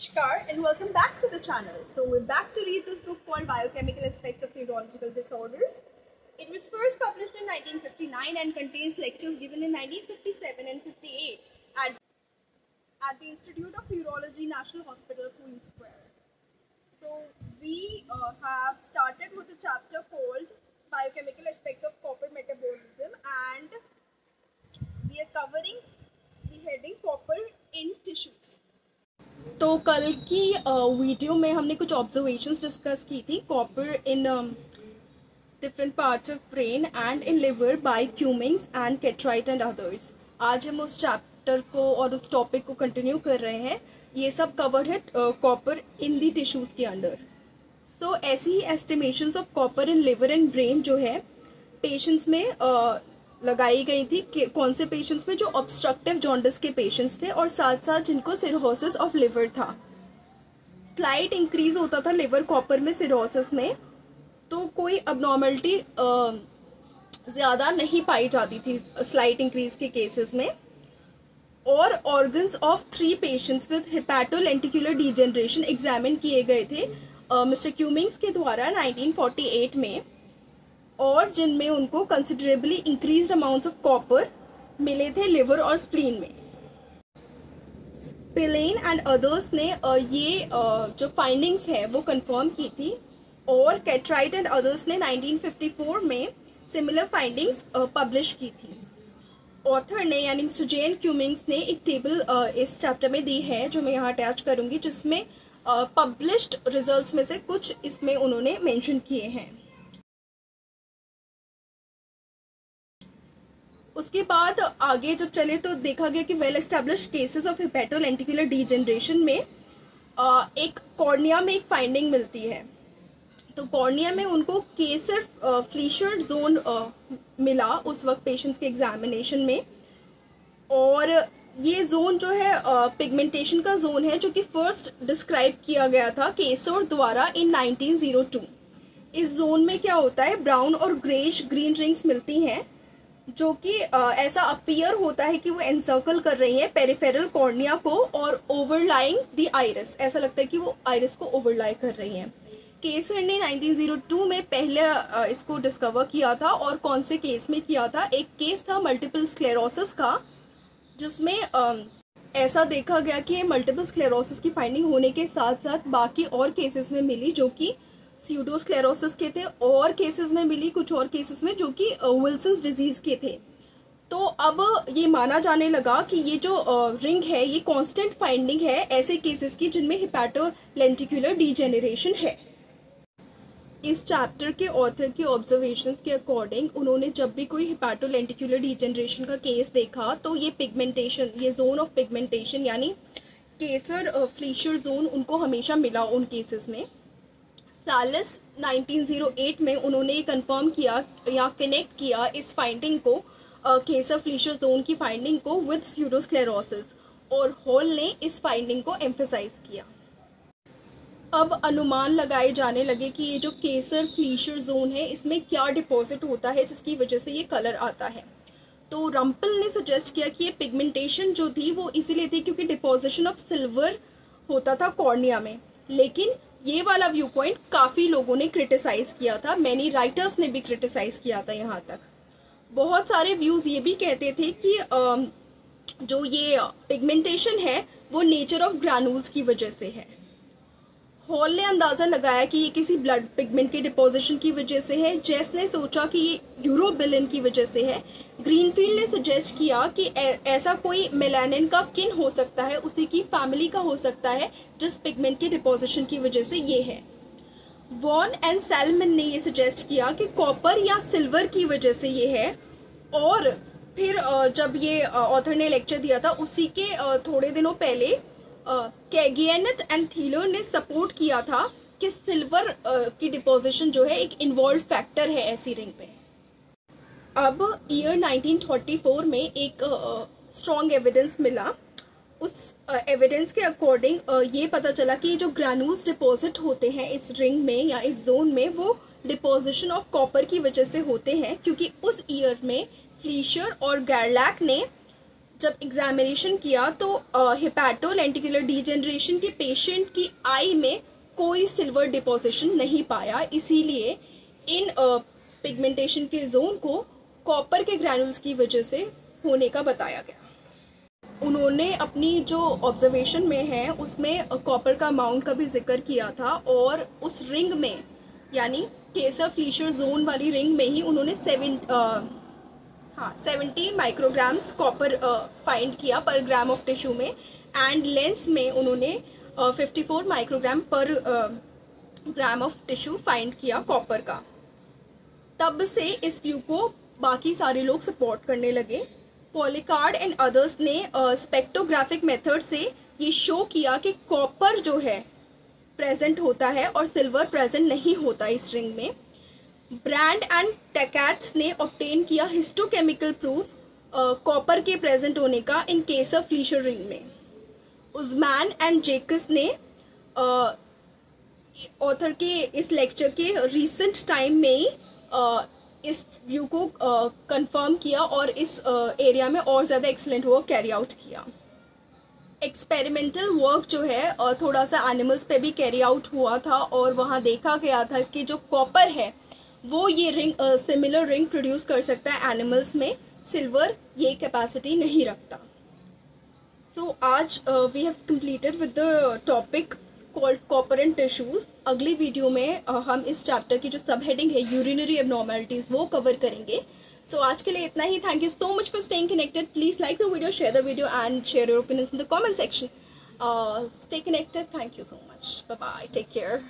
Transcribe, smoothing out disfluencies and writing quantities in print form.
Namaskar and welcome back to the channel. So we're back to read this book called Biochemical Aspects of Neurological Disorders. It was first published in 1959 and contains lectures given in 1957 and 58 at the Institute of Neurology, National Hospital, Queen Square. So we have started with a chapter called Biochemical Aspects of Copper Metabolism, and we are covering the heading Copper in Tissues. तो कल की video में हमने कुछ observations discuss की थी copper in different parts of brain and in liver by Cummings and Cartwright and others. आज हम उस चैप्टर को और उस टॉपिक को कंटिन्यू कर रहे हैं. ये सब कवर्ड है कॉपर इन दी टिश्यूज के अंडर. सो ऐसी ही estimations of copper in liver and brain जो है पेशेंट्स में लगाई गई थी कि कौन से पेशेंट्स में जो ऑब्स्ट्रक्टिव जॉन्डिस के पेशेंट्स थे और साथ साथ जिनको सिरोसिस ऑफ लिवर था. स्लाइट इंक्रीज होता था लिवर कॉपर में सिरोसिस में, तो कोई अबनॉर्मलिटी ज़्यादा नहीं पाई जाती थी स्लाइट इंक्रीज के केसेस में. और organs of 3 patients with hepatolenticular degeneration examined किए गए थे मिस्टर क्यूमिंग्स के द्वारा 1948 में, और जिनमें उनको considerably increased amounts of copper मिले थे लिवर और स्प्लीन में. स्पिलेन एंड अदर्स ने ये जो फाइंडिंग्स है वो कंफर्म की थी, और कैट्राइट एंड अदर्स ने 1954 में सिमिलर फाइंडिंग्स पब्लिश की थी. ऑथर ने यानी मिस्टर जेन क्यूमिंग्स ने एक टेबल इस चैप्टर में दी है जो मैं यहाँ अटैच करूँगी, जिसमें पब्लिश्ड रिजल्ट्स में से कुछ इसमें उन्होंने मेंशन किए हैं. उसके बाद आगे जब चले तो देखा गया कि well established cases of hepatolenticular degeneration में एक कॉर्निया में एक फाइंडिंग मिलती है. तो कॉर्निया में उनको केसर फ्लीशर जोन मिला उस वक्त पेशेंट्स के एग्जामिनेशन में, और ये जोन जो है पिगमेंटेशन का जोन है जो कि फर्स्ट डिस्क्राइब किया गया था केसर द्वारा इन 1902. इस जोन में क्या होता है, ब्राउन और ग्रेश ग्रीन रिंग्स मिलती हैं जो कि ऐसा अपीयर होता है कि वो एनसर्कल कर रही है पेरिफेरल कॉर्निया को और ओवरलाइंग द आइरिस. ऐसा लगता है कि वो आइरिस को ओवरलाई कर रही हैं. केसर ने 1902 में पहले इसको डिस्कवर किया था, और कौन से केस में किया था, एक केस था मल्टीपल स्क्लेरोसिस का, जिसमें ऐसा देखा गया कि मल्टीपल स्क्लेरोसिस की फाइंडिंग होने के साथ साथ बाकी और केसेस में मिली जो कि स्यूडोस्क्लेरोसिस के थे, और केसेस में मिली कुछ और केसेस में जो कि विल्सन्स डिजीज के थे. तो अब ये माना जाने लगा कि ये जो रिंग है ये कांस्टेंट फाइंडिंग है ऐसे केसेस की जिनमें हेपेटोलेंटिकुलर डिजेनरेशन है. इस चैप्टर के ऑथर के ऑब्जर्वेशंस के अकॉर्डिंग उन्होंने जब भी कोई हेपेटोलेंटिकुलर डिजेनरेशन का केस देखा तो ये पिगमेंटेशन, ये जोन ऑफ पिगमेंटेशन यानी केसर फ्लीशर जोन उनको हमेशा मिला उन केसेस में. सालिस 1908 में उन्होंने कंफर्म किया या कनेक्ट किया इस फाइंडिंग को केसर फ्लीशर जोन की फाइंडिंग को विद स्यूडोस्क्लेरोसिस, और हॉल ने इस फाइंडिंग को एम्फसाइज किया. अब अनुमान लगाए जाने लगे कि ये जो केसर फ्लीशर जोन है इसमें क्या डिपॉजिट होता है जिसकी वजह से ये कलर आता है. तो रम्पल ने सजेस्ट किया कि ये पिगमेंटेशन जो थी वो इसीलिए थी क्योंकि डिपोजिशन ऑफ सिल्वर होता था कॉर्निया में. लेकिन ये वाला व्यू पॉइंट काफी लोगों ने क्रिटिसाइज किया था, मैनी राइटर्स ने भी क्रिटिसाइज किया था. यहाँ तक बहुत सारे व्यूज ये भी कहते थे कि जो ये पिगमेंटेशन है वो नेचर ऑफ ग्रैनुल्स की वजह से है. हॉल ने अंदाजा लगाया कि ये किसी ब्लड पिगमेंट के डिपोजिशन की वजह से है. जेस ने सोचा कि ये यूरोबिलिन की वजह से है. ग्रीनफील्ड ने सजेस्ट किया कि ऐसा कोई मेलानिन का किन हो सकता है, उसी की फैमिली का हो सकता है जिस पिगमेंट के डिपोजिशन की वजह से ये है. वॉन एंड सैलमन ने ये सजेस्ट किया कि कॉपर या सिल्वर की वजह से ये है. और फिर जब ये ऑथर ने लेक्चर दिया था उसी के थोड़े दिनों पहले कैगियनेट एंड थीलर ने सपोर्ट किया था कि सिल्वर की डिपोजिशन जो है एक इन्वॉल्व फैक्टर है ऐसी रिंग पे. अब ईयर 1934 में एक स्ट्रॉन्ग एविडेंस मिला. उस एविडेंस के अकॉर्डिंग ये पता चला कि जो ग्रैनुल्स डिपॉजिट होते हैं इस रिंग में या इस जोन में वो डिपोजिशन ऑफ कॉपर की वजह से होते हैं, क्योंकि उस ईयर में फ्लीशर और गैरलैक ने जब एग्जामिनेशन किया तो हेपेटोलेंटिकुलर डीजेनरेशन के पेशेंट की आई में कोई सिल्वर डिपोजिशन नहीं पाया, इसीलिए इन पिगमेंटेशन के जोन को कॉपर के ग्रैनुल्स की वजह से होने का बताया गया। उन्होंने अपनी जो ऑब्जर्वेशन में है उसमें कॉपर का अमाउंट का भी जिक्र किया था, और उस रिंग में यानी केसर फ्लीशर जोन वाली रिंग में ही उन्होंने 70 माइक्रोग्राम्स कॉपर फाइंड किया पर ग्राम ऑफ टिश्यू में, एंड लेंस में उन्होंने 54 माइक्रोग्राम पर ग्राम ऑफ टिश्यू फाइंड किया कॉपर का। तब से इस व्यू को बाकी सारे लोग सपोर्ट करने लगे। पॉलिकार्ड एंड अदर्स ने स्पेक्ट्रोग्राफिक मेथड से ये शो किया कि कॉपर जो है प्रेजेंट होता है और सिल्वर प्रेजेंट नहीं होता इस रिंग में। ब्रांड एंड टैकेट्स ने ऑब्टेन किया हिस्टोकेमिकल प्रूफ कॉपर के प्रेजेंट होने का इन केस ऑफ फ्लीशर रिंग में। उज़मैन एंड जेकस ने ऑथर के इस लेक्चर के रिसेंट टाइम में ही इस व्यू को कंफर्म किया और इस एरिया में और ज़्यादा एक्सीलेंट वर्क कैरी आउट किया। एक्सपेरिमेंटल वर्क जो है थोड़ा सा एनिमल्स पे भी कैरी आउट हुआ था, और वहाँ देखा गया था कि जो कॉपर है वो ये रिंग सिमिलर रिंग प्रोड्यूस कर सकता है एनिमल्स में, सिल्वर ये कैपेसिटी नहीं रखता। सो आज we have completed with the topic called copper and tissues. अगली वीडियो में हम इस चैप्टर की जो सब हेडिंग है यूरिनरी एबनॉर्मलिटीज वो कवर करेंगे। सो आज के लिए इतना ही। Thank you so much for staying connected. Please like the video, share the video and share your opinions in the comment section. Stay connected. Thank you so much. Bye bye. Take care.